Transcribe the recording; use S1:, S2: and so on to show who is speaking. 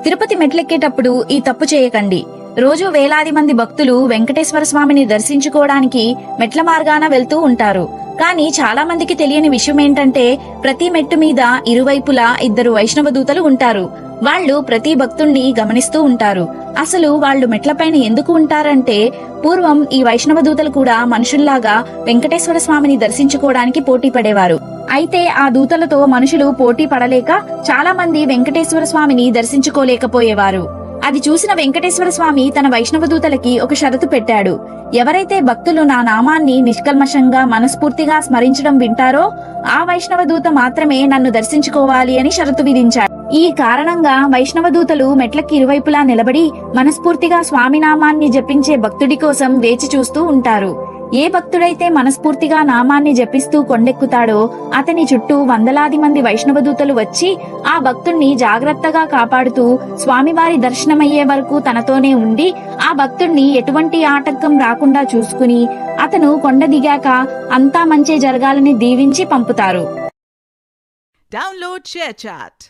S1: తిరుపతి మెట్లెక్కేటప్పుడు ఈ తప్పు చేయకండి. రోజు వేలాది మంది భక్తులు వెంకటేశ్వర స్వామిని దర్శించుకోవడానికి మెట్ల మార్గాన వెళ్తూ ఉంటారు. కానీ చాలా మందికి తెలియని విషయం ఏంటంటే ప్రతి మెట్టు మీద ఇరువైపులా 2 వైష్ణవ దూతలు ఉంటారు. వాళ్ళు ప్రతి భక్తుణ్ణి గమనిస్తూ ఉంటారు. అసలు వాళ్ళు మెట్లపైన ఎందుకు ఉంటారంటే పూర్వం ఈ వైష్ణవ దూతలు కూడా మనుషుల్లాగా వెంకటేశ్వర స్వామిని దర్శించుకోవడానికి పోటీ పడేవారు. అయితే ఆ దూతలతో మనుషులు పోటీ పడలేక చాలా మంది వెంకటేశ్వర స్వామిని దర్శించుకోలేకపోయేవారు. అది చూసిన వెంకటేశ్వర స్వామి తన వైష్ణవ దూతలకి ఒక షరతు పెట్టాడు. ఎవరైతే భక్తులు నా నామాన్ని నిష్కల్మషంగా మనస్ఫూర్తిగా స్మరించడం వింటారో ఆ వైష్ణవ దూత మాత్రమే నన్ను దర్శించుకోవాలి అని షరతు విధించాడు. ఈ కారణంగా వైష్ణవ దూతలు మెట్లకి ఇరువైపులా నిలబడి మనస్ఫూర్తిగా స్వామి నామాన్ని జపించే భక్తుడి కోసం వేచి చూస్తూ ఉంటారు. ఏ భక్తుడైతే మనస్ఫూర్తిగా నామాన్ని జపిస్తూ కొండెక్కుతాడో అతని చుట్టూ వందలాది మంది వైష్ణవ దూతలు వచ్చి ఆ భక్తుణ్ణి జాగ్రత్తగా కాపాడుతూ స్వామివారి దర్శనమయ్యే వరకు తనతోనే ఉండి ఆ భక్తుణ్ణి ఎటువంటి ఆటంకం రాకుండా చూసుకుని అతను కొండ దిగాక అంతా మంచే జరగాలని దీవించి పంపుతారు.
S2: Download share chat.